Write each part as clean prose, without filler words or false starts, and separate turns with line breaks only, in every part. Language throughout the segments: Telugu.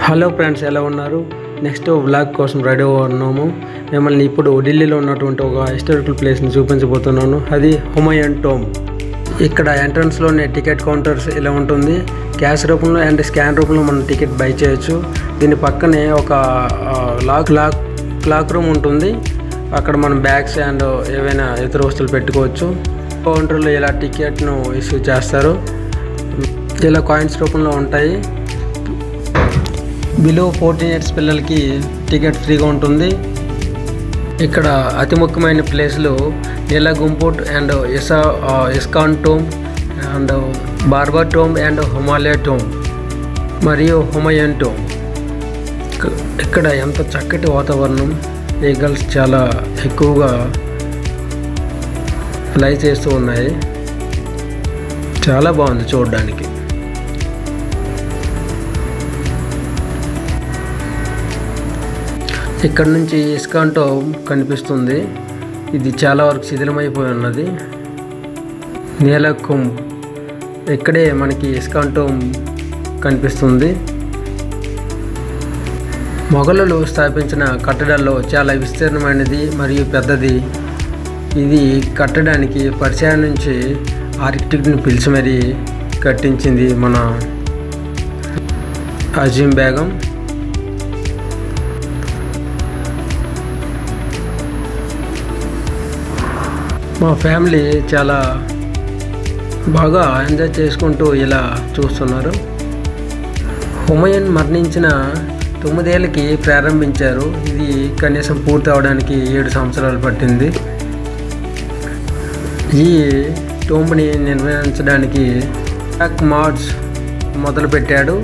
హలో ఫ్రెండ్స్, ఎలా ఉన్నారు? నెక్స్ట్ వ్లాగ్ కోసం రెడీ ఉన్నాము. మిమ్మల్ని ఇప్పుడు ఢిల్లీలో ఉన్నటువంటి ఒక హిస్టారికల్ ప్లేస్ని చూపించబోతున్నాను. అది హుమాయూన్ టోంబ్. ఇక్కడ ఎంట్రన్స్లోనే టికెట్ కౌంటర్స్ ఇలా ఉంటుంది. క్యాష్ రూపంలో అండ్ స్కాన్ రూపంలో మనం టికెట్ బై చేయొచ్చు. దీని పక్కనే ఒక క్లాక్ రూమ్ ఉంటుంది. అక్కడ మనం బ్యాగ్స్ అండ్ ఏవైనా ఇతర వస్తువులు పెట్టుకోవచ్చు. కౌంటర్లో ఇలా టికెట్ను ఇష్యూ చేస్తారు. ఇలా కాయిన్స్ రూపంలో ఉంటాయి. బిలో 14 ఇయర్స్ పిల్లలకి టికెట్ ఫ్రీగా ఉంటుంది. ఇక్కడ అతి ముఖ్యమైన ప్లేస్లు Nila Gumbad and ISKCON tomb and barber tomb and Himalaya tomb మరియు హుమాయూన్ టోంబ్. ఇక్కడ ఎంత చక్కటి వాతావరణం. ఈగల్స్ చాలా ఎక్కువగా ఫ్లై చేస్తూ ఉన్నాయి. చాలా బాగుంది చూడడానికి. ఇక్కడ నుంచి ఇస్కాన్ టోంబ్ కనిపిస్తుంది. ఇది చాలా వరకు శిథిలమైపోయి ఉన్నది. నీలా కుంభ్ ఇక్కడే మనకి ఇస్కాన్ టోంబ్ కనిపిస్తుంది. మొఘలులు స్థాపించిన కట్టడాల్లో చాలా విస్తీర్ణమైనది మరియు పెద్దది. ఇది కట్టడానికి పర్షియా నుంచి ఆర్కిటెక్ట్ని పిలిచి మరీ కట్టించింది మన అజీం బేగం. మా ఫ్యామిలీ చాలా బాగా ఎంజాయ్ చేసుకుంటూ ఇలా చూస్తున్నారు. హుమాయూన్ మరణించిన 9 ఏళ్ళకి ప్రారంభించారు. ఇది కనీసం పూర్తి అవడానికి 7 సంవత్సరాలు పట్టింది. ఈ టోంబ్ని నిర్మించడానికి బ్లాక్ మార్చ్ మొదలుపెట్టాడు.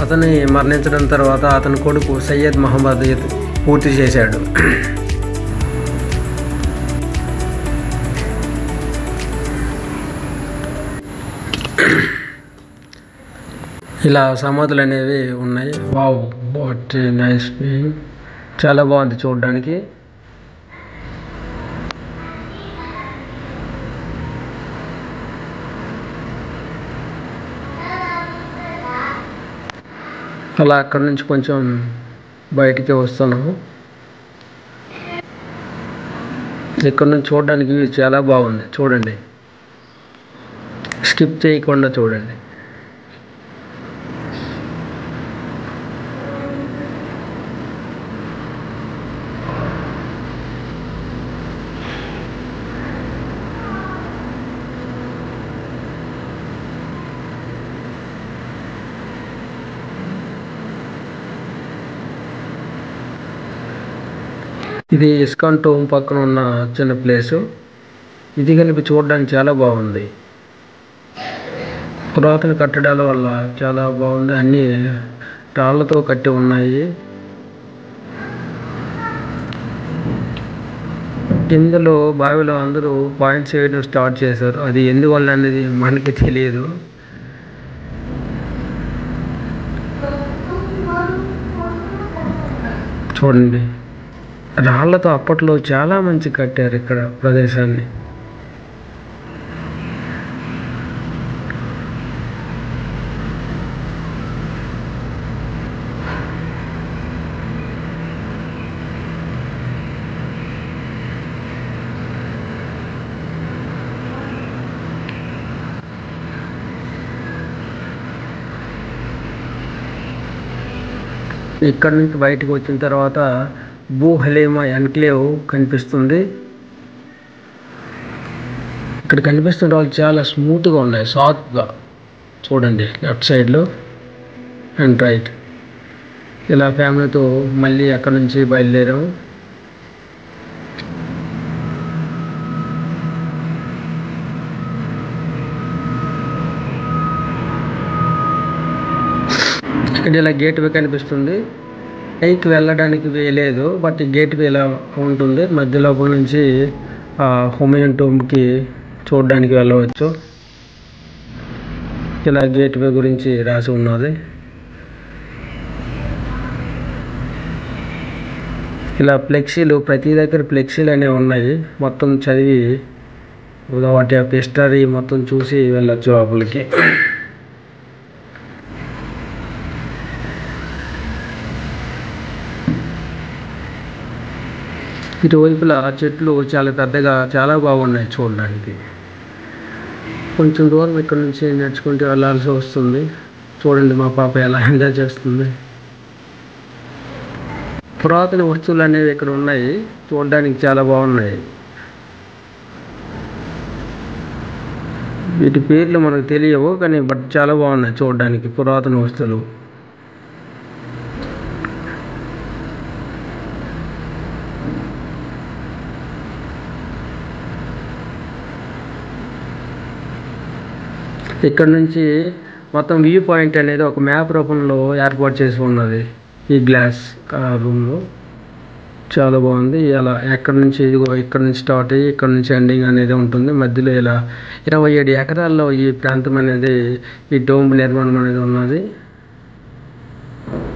అతని మరణించడం తర్వాత అతని కొడుకు సయ్యద్ మహమ్మద్ పూర్తి చేశాడు. ఇలా సమాధులు అనేవి ఉన్నాయి. Wow, what nice. చాలా బాగుంది చూడడానికి. అలా అక్కడ నుంచి కొంచెం బయటికి వస్తున్నాము. ఇక్కడ నుంచి చూడడానికి చాలా బాగుంది. చూడండి, స్కిప్ చేయకుండా చూడండి. ఇది ఇస్కాన్ టోంబ్ పక్కన ఉన్న చిన్న ప్లేసు. ఇది కలిపి చూడడానికి చాలా బాగుంది. పురాతన కట్టడాల వల్ల చాలా బాగుంది. అన్నీ రాళ్లతో కట్టి ఉన్నాయి. ఇందులో బావిలో అందరూ పాయింట్స్ వేయడం స్టార్ట్ చేశారు. అది ఎందువల్ల అనేది మనకి తెలియదు. చూడండి, రాళ్లతో అప్పట్లో చాలా మంచి కట్టారు ఇక్కడ ప్రదేశాన్ని. ఇక్కడ నుంచి బయటకు వచ్చిన తర్వాత బూ హలీమా ఎన్క్లేవ్ కనిపిస్తుంది. ఇక్కడ కనిపిస్తున్న వాళ్ళు చాలా స్మూత్గా ఉన్నాయి, సాఫ్ట్గా. చూడండి, లెఫ్ట్ సైడ్లో అండ్ రైట్. ఇలా ఫ్యామిలీతో మళ్ళీ అక్కడ నుంచి బయలుదేరాము. ఇక్కడ ఇలా గేట్ వే కనిపిస్తుంది. పైకి వెళ్ళడానికి వేయలేదు, బట్ గేట్ వే ఇలా ఉంటుంది. మధ్య లోపల నుంచి హుమాయూన్ టోంబ్కి చూడడానికి వెళ్ళవచ్చు. ఇలా గేట్ వే గురించి రాసి ఉన్నది. ఇలా ఫ్లెక్సీలు, ప్రతి దగ్గర ఫ్లెక్సీలు అనేవి ఉన్నాయి. మొత్తం చదివి వాటి యొక్క హిస్టరీ మొత్తం చూసి వెళ్ళచ్చు లోపలికి. ఇరువైపులా చెట్లు చాలా పెద్దగా చాలా బాగున్నాయి చూడడానికి. కొంచెం దూరం ఇక్కడ నుంచి నడుచుకుంటూ వెళ్ళాల్సి వస్తుంది. చూడండి మా పాప ఎలా ఎంజాయ్ చేస్తుంది. పురాతన వస్తువులు అనేవి ఇక్కడ ఉన్నాయి, చూడడానికి చాలా బాగున్నాయి. వీటి పేర్లు మనకు తెలియవు కానీ బట్ చాలా బాగున్నాయి చూడడానికి పురాతన వస్తువులు. ఇక్కడ నుంచి మొత్తం వ్యూ పాయింట్ అనేది ఒక మ్యాప్ రూపంలో ఏర్పాటు చేసి ఉన్నది ఈ గ్లాస్ రూమ్లో. చాలా బాగుంది. ఇలా ఎక్కడి నుంచి ఇక్కడ నుంచి స్టార్ట్ అయ్యి ఇక్కడ నుంచి ఎండింగ్ అనేది ఉంటుంది. మధ్యలో ఇలా 27 ఎకరాల్లో ఈ ప్రాంతం అనేది ఈ డోమ్ నిర్మాణం అనేది ఉన్నది.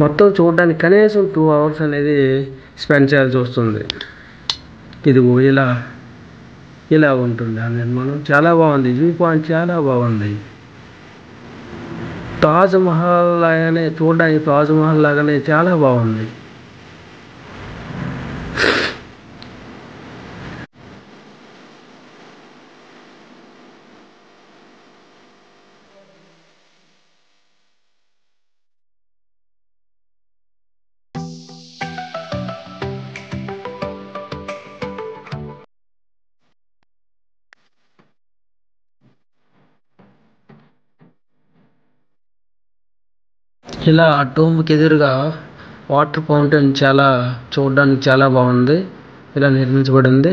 మొత్తం చూడడానికి కనీసం 2 hours అనేది స్పెండ్ చేయాల్సి వస్తుంది. ఇదిగో ఇలా ఉంటుంది ఆ నిర్మాణం. చాలా బాగుంది. వ్యూ పాయింట్ చాలా బాగుంది. తాజ్మహల్ లాగానే చూడడానికి, తాజ్మహల్ లాగానే చాలా బాగుంది. ఇలా డోమ్కి ఎదురుగా వాటర్ ఫౌంటైన్ చాలా చూడడానికి చాలా బాగుంది. ఇలా నిర్మించబడింది,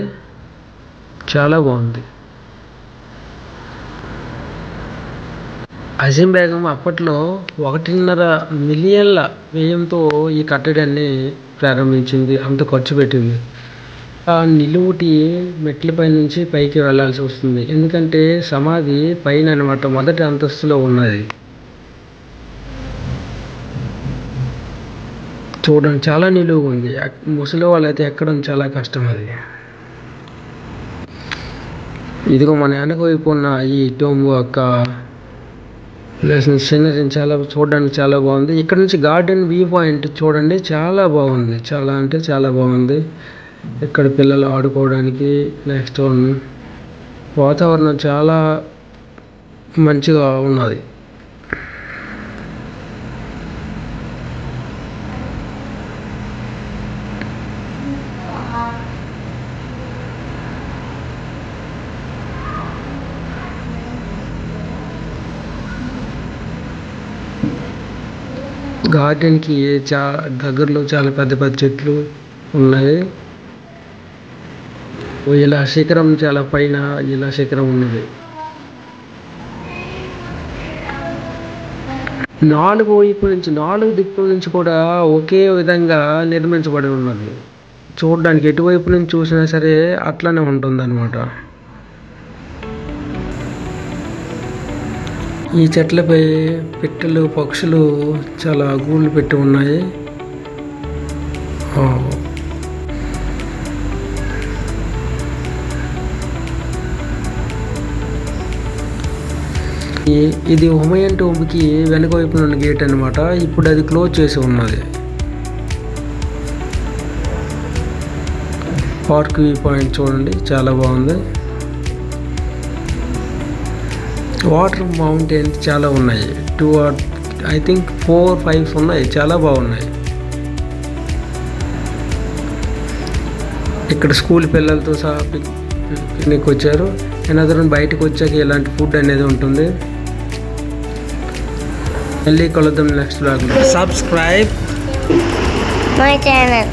చాలా బాగుంది. అజీం బేగం అప్పట్లో 1.5 మిలియన్ల వ్యయంతో ఈ కట్టడాన్ని ప్రారంభించింది. అంత ఖర్చు పెట్టింది. ఆ నిలువుటి మెట్లపై నుంచి పైకి వెళ్ళాల్సి వస్తుంది, ఎందుకంటే సమాధి పైన అన్నమాట, మొదటి అంతస్తులో ఉన్నది. చూడండి చాలా నిలువుగా ఉంది. ముసలి వాళ్ళైతే ఎక్కడం చాలా కష్టం. అది ఇదిగో మన వెనక వైపు ఉన్న ఈ డోమ్ యొక్క సీనరీ చాలా చూడడానికి చాలా బాగుంది. ఇక్కడ నుంచి గార్డెన్ వ్యూ పాయింట్ చూడండి, చాలా బాగుంది. చాలా అంటే చాలా బాగుంది. ఇక్కడ పిల్లలు ఆడుకోవడానికి, నెక్స్ట్ వాతావరణం చాలా మంచిగా ఉన్నది. గార్డెన్కి దగ్గరలో చాలా పెద్ద పెద్ద చెట్లు ఉన్నాయి. ఇలా శిఖరం చాలా పైన ఇలా శిఖరం ఉన్నది. 4 వైపుల నుంచి 4 దిక్కుల నుంచి కూడా ఒకే విధంగా నిర్మించబడి ఉన్నది. చూడడానికి ఎటువైపు నుంచి చూసినా సరే అట్లానే ఉంటుంది అన్నమాట. ఈ చెట్లపై పిట్టలు, పక్షులు చాలా గూళ్ళు పెట్టి ఉన్నాయి. ఇది హుమయూన్ టోంబ్కి వెనుక వైపున ఉన్న గేట్ అన్నమాట. ఇప్పుడు అది క్లోజ్ చేసి ఉన్నది. పార్క్ వ్యూ పాయింట్ చూడండి, చాలా బాగుంది. వాటర్ మౌంటైన్స్ చాలా ఉన్నాయి. 2 or I think 4, 5 ఉన్నాయి. చాలా బాగున్నాయి. ఇక్కడ స్కూల్ పిల్లలతో సహా పిక్నిక్ వచ్చారు. ఏనాదరం బయటకు వచ్చాక ఇలాంటి ఫుడ్ అనేది ఉంటుంది. మళ్ళీ కలుద్దాం నెక్స్ట్ బ్లాగ్లో.
Subscribe my channel.